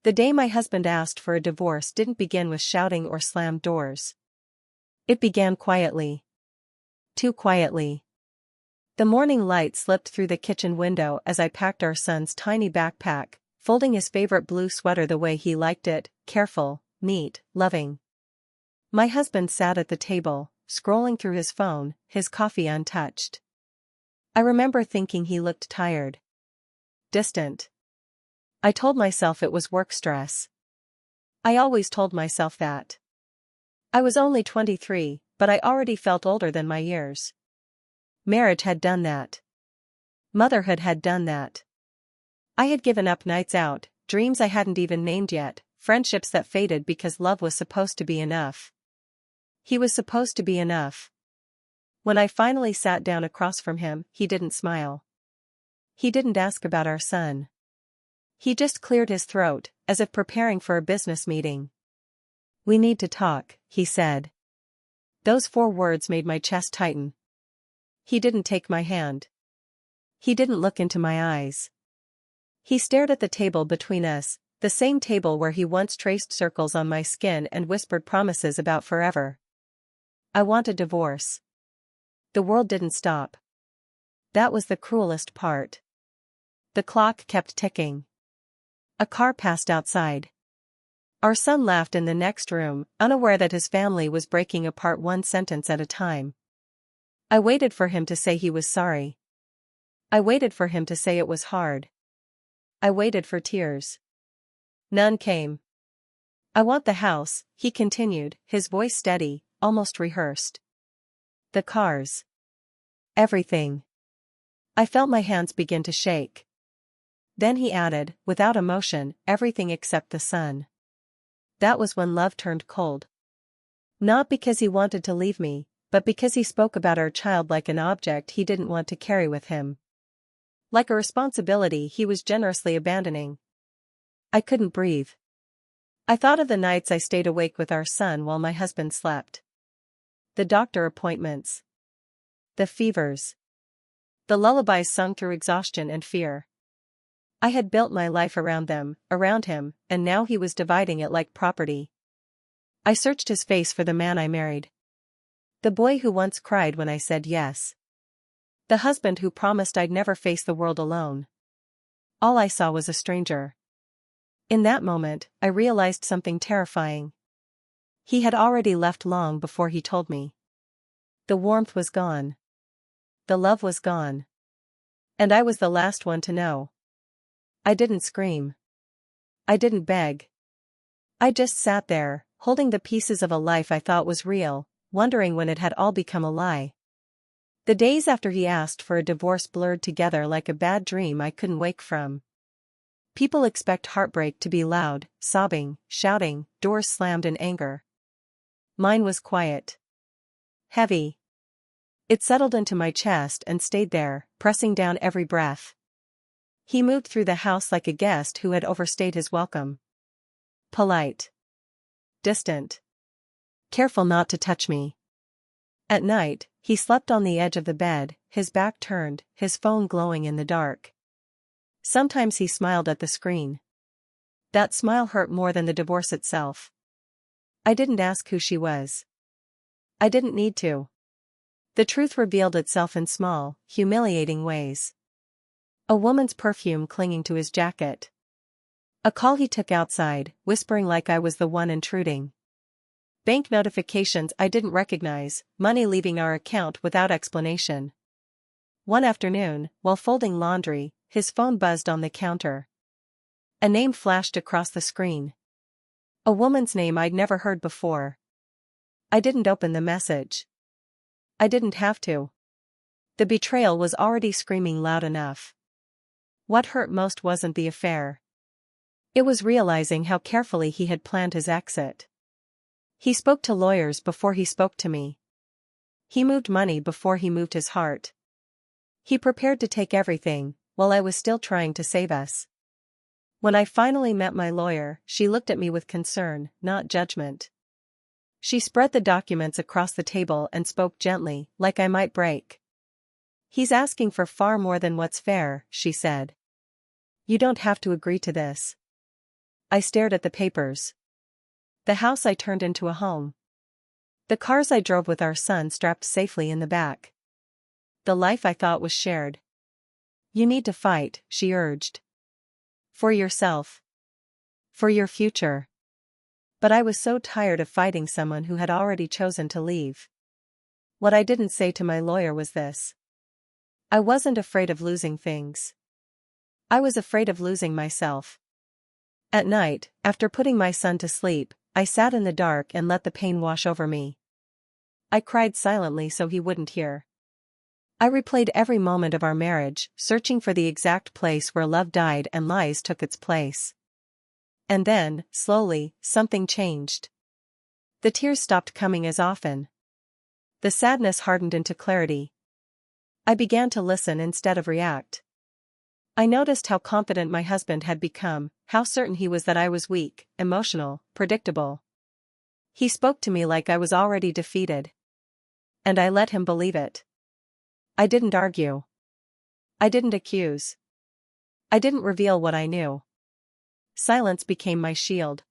The day my husband asked for a divorce didn't begin with shouting or slammed doors. It began quietly. Too quietly. The morning light slipped through the kitchen window as I packed our son's tiny backpack, folding his favorite blue sweater the way he liked it, careful, neat, loving. My husband sat at the table, scrolling through his phone, his coffee untouched. I remember thinking he looked tired. Distant. I told myself it was work stress. I always told myself that. I was only 23, but I already felt older than my years. Marriage had done that. Motherhood had done that. I had given up nights out, dreams I hadn't even named yet, friendships that faded because love was supposed to be enough. He was supposed to be enough. When I finally sat down across from him, he didn't smile. He didn't ask about our son. He just cleared his throat, as if preparing for a business meeting. "We need to talk," he said. Those 4 words made my chest tighten. He didn't take my hand. He didn't look into my eyes. He stared at the table between us, the same table where he once traced circles on my skin and whispered promises about forever. I want a divorce. The world didn't stop. That was the cruelest part. The clock kept ticking. A car passed outside. Our son laughed in the next room, unaware that his family was breaking apart one sentence at a time. I waited for him to say he was sorry. I waited for him to say it was hard. I waited for tears. None came. "I want the house," he continued, his voice steady, almost rehearsed. "The cars. Everything." I felt my hands begin to shake. Then he added, without emotion, "Everything except the sun." That was when love turned cold. Not because he wanted to leave me, but because he spoke about our child like an object he didn't want to carry with him. Like a responsibility he was generously abandoning. I couldn't breathe. I thought of the nights I stayed awake with our son while my husband slept. The doctor appointments. The fevers. The lullabies sung through exhaustion and fear. I had built my life around them, around him, and now he was dividing it like property. I searched his face for the man I married. The boy who once cried when I said yes. The husband who promised I'd never face the world alone. All I saw was a stranger. In that moment, I realized something terrifying. He had already left long before he told me. The warmth was gone. The love was gone. And I was the last one to know. I didn't scream. I didn't beg. I just sat there, holding the pieces of a life I thought was real, wondering when it had all become a lie. The days after he asked for a divorce blurred together like a bad dream I couldn't wake from. People expect heartbreak to be loud, sobbing, shouting, doors slammed in anger. Mine was quiet. Heavy. It settled into my chest and stayed there, pressing down every breath. He moved through the house like a guest who had overstayed his welcome. Polite. Distant. Careful not to touch me. At night, he slept on the edge of the bed, his back turned, his phone glowing in the dark. Sometimes he smiled at the screen. That smile hurt more than the divorce itself. I didn't ask who she was. I didn't need to. The truth revealed itself in small, humiliating ways. A woman's perfume clinging to his jacket. A call he took outside, whispering like I was the one intruding. Bank notifications I didn't recognize, money leaving our account without explanation. One afternoon, while folding laundry, his phone buzzed on the counter. A name flashed across the screen. A woman's name I'd never heard before. I didn't open the message. I didn't have to. The betrayal was already screaming loud enough. What hurt most wasn't the affair. It was realizing how carefully he had planned his exit. He spoke to lawyers before he spoke to me. He moved money before he moved his heart. He prepared to take everything, while I was still trying to save us. When I finally met my lawyer, she looked at me with concern, not judgment. She spread the documents across the table and spoke gently, like I might break. "He's asking for far more than what's fair," she said. "You don't have to agree to this." I stared at the papers. The house I turned into a home. The cars I drove with our son strapped safely in the back. The life I thought was shared. You need to fight, she urged. For yourself. For your future. But I was so tired of fighting someone who had already chosen to leave. What I didn't say to my lawyer was this. I wasn't afraid of losing things. I was afraid of losing myself. At night, after putting my son to sleep, I sat in the dark and let the pain wash over me. I cried silently so he wouldn't hear. I replayed every moment of our marriage, searching for the exact place where love died and lies took its place. And then, slowly, something changed. The tears stopped coming as often. The sadness hardened into clarity. I began to listen instead of react. I noticed how confident my husband had become, how certain he was that I was weak, emotional, predictable. He spoke to me like I was already defeated. And I let him believe it. I didn't argue. I didn't accuse. I didn't reveal what I knew. Silence became my shield.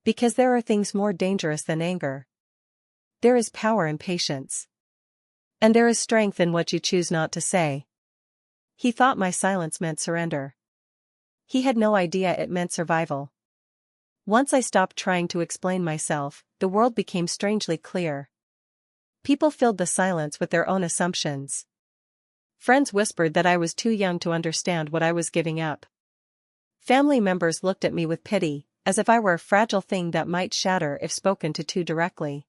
Because there are things more dangerous than anger. There is power in patience. And there is strength in what you choose not to say. He thought my silence meant surrender. He had no idea it meant survival. Once I stopped trying to explain myself, the world became strangely clear. People filled the silence with their own assumptions. Friends whispered that I was too young to understand what I was giving up. Family members looked at me with pity, as if I were a fragile thing that might shatter if spoken to too directly.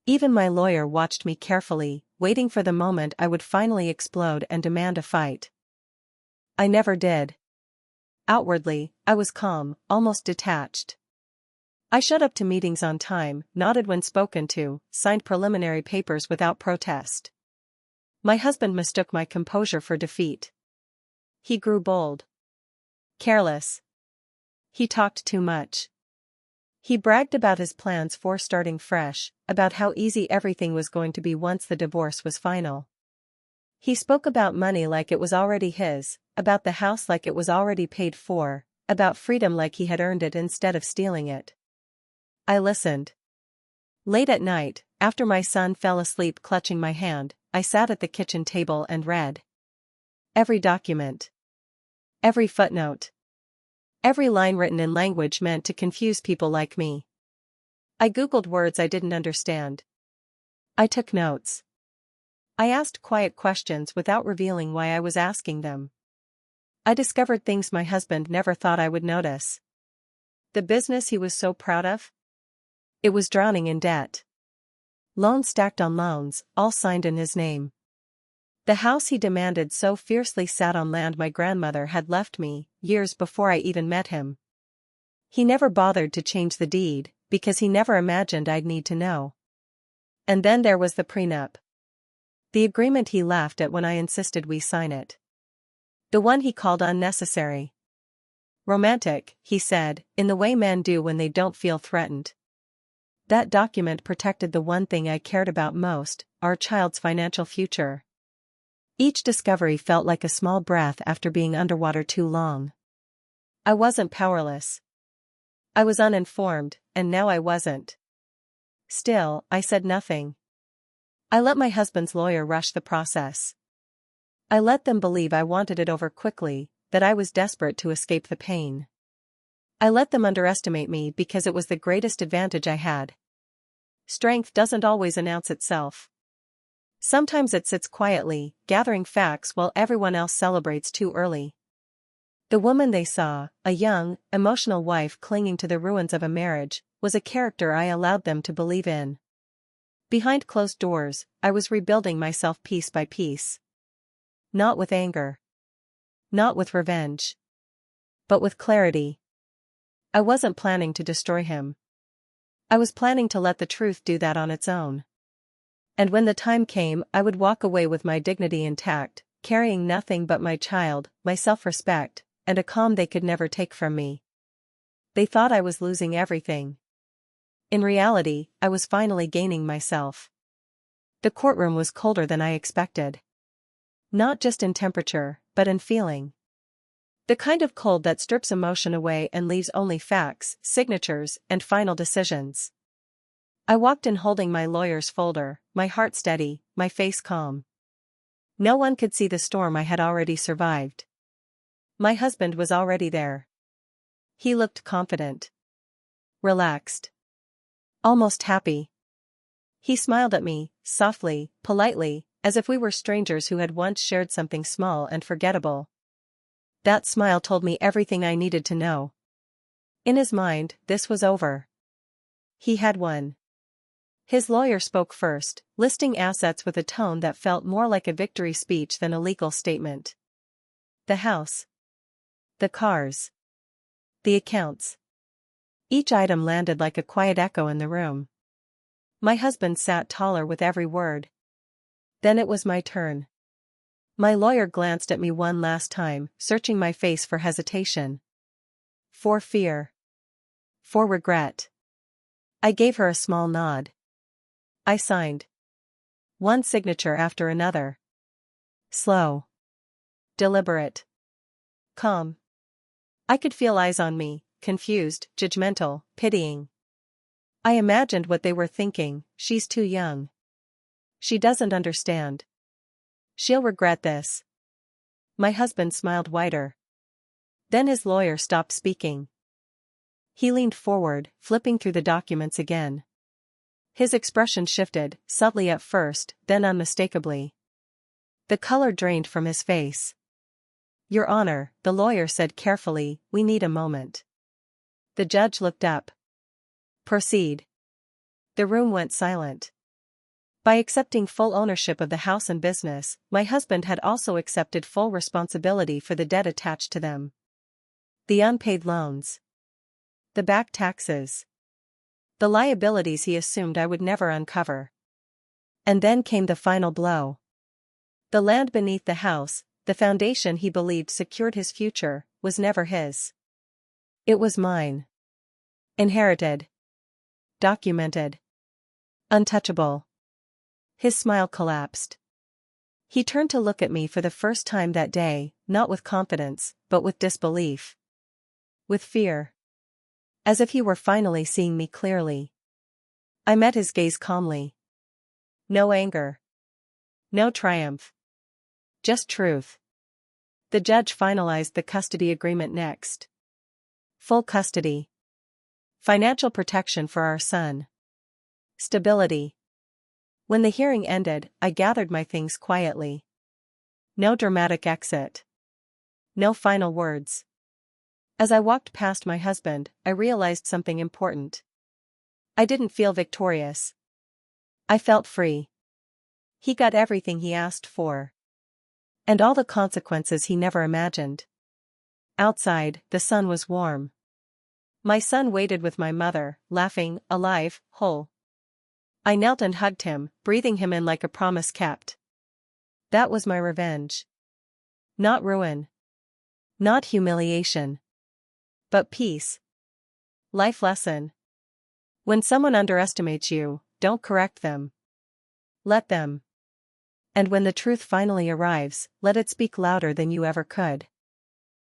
Even my lawyer watched me carefully, waiting for the moment I would finally explode and demand a fight. I never did. Outwardly, I was calm, almost detached. I showed up to meetings on time, nodded when spoken to, signed preliminary papers without protest. My husband mistook my composure for defeat. He grew bold. Careless. He talked too much. He bragged about his plans for starting fresh, about how easy everything was going to be once the divorce was final. He spoke about money like it was already his, about the house like it was already paid for, about freedom like he had earned it instead of stealing it. I listened. Late at night, after my son fell asleep clutching my hand, I sat at the kitchen table and read. Every document. Every footnote. Every line written in language meant to confuse people like me. I Googled words I didn't understand. I took notes. I asked quiet questions without revealing why I was asking them. I discovered things my husband never thought I would notice. The business he was so proud of? It was drowning in debt. Loans stacked on loans, all signed in his name. The house he demanded so fiercely sat on land my grandmother had left me, years before I even met him. He never bothered to change the deed, because he never imagined I'd need to know. And then there was the prenup. The agreement he laughed at when I insisted we sign it. The one he called unnecessary. Romantic, he said, in the way men do when they don't feel threatened. That document protected the one thing I cared about most, our child's financial future. Each discovery felt like a small breath after being underwater too long. I wasn't powerless. I was uninformed, and now I wasn't. Still, I said nothing. I let my husband's lawyer rush the process. I let them believe I wanted it over quickly, that I was desperate to escape the pain. I let them underestimate me because it was the greatest advantage I had. Strength doesn't always announce itself. Sometimes it sits quietly, gathering facts while everyone else celebrates too early. The woman they saw, a young, emotional wife clinging to the ruins of a marriage, was a character I allowed them to believe in. Behind closed doors, I was rebuilding myself piece by piece. Not with anger. Not with revenge. But with clarity. I wasn't planning to destroy him. I was planning to let the truth do that on its own. And when the time came, I would walk away with my dignity intact, carrying nothing but my child, my self-respect, and a calm they could never take from me. They thought I was losing everything. In reality, I was finally gaining myself. The courtroom was colder than I expected. Not just in temperature, but in feeling. The kind of cold that strips emotion away and leaves only facts, signatures, and final decisions. I walked in holding my lawyer's folder, my heart steady, my face calm. No one could see the storm I had already survived. My husband was already there. He looked confident. Relaxed. Almost happy. He smiled at me, softly, politely, as if we were strangers who had once shared something small and forgettable. That smile told me everything I needed to know. In his mind, this was over. He had won. His lawyer spoke first, listing assets with a tone that felt more like a victory speech than a legal statement. The house. The cars. The accounts. Each item landed like a quiet echo in the room. My husband sat taller with every word. Then it was my turn. My lawyer glanced at me one last time, searching my face for hesitation. For fear. For regret. I gave her a small nod. I signed. One signature after another. Slow. Deliberate. Calm. I could feel eyes on me, confused, judgmental, pitying. I imagined what they were thinking. She's too young. She doesn't understand. She'll regret this. My husband smiled wider. Then his lawyer stopped speaking. He leaned forward, flipping through the documents again. His expression shifted, subtly at first, then unmistakably. The color drained from his face. Your Honor, the lawyer said carefully, we need a moment. The judge looked up. Proceed. The room went silent. By accepting full ownership of the house and business, my husband had also accepted full responsibility for the debt attached to them. The unpaid loans. The back taxes. The liabilities he assumed I would never uncover. And then came the final blow. The land beneath the house, the foundation he believed secured his future, was never his. It was mine. Inherited. Documented. Untouchable. His smile collapsed. He turned to look at me for the first time that day, not with confidence, but with disbelief. With fear. As if he were finally seeing me clearly. I met his gaze calmly. No anger. No triumph. Just truth. The judge finalized the custody agreement next. Full custody. Financial protection for our son. Stability. When the hearing ended, I gathered my things quietly. No dramatic exit. No final words. As I walked past my husband, I realized something important. I didn't feel victorious. I felt free. He got everything he asked for. And all the consequences he never imagined. Outside, the sun was warm. My son waited with my mother, laughing, alive, whole. I knelt and hugged him, breathing him in like a promise kept. That was my revenge. Not ruin. Not humiliation. But peace. Life lesson. When someone underestimates you, don't correct them. Let them. And when the truth finally arrives, let it speak louder than you ever could.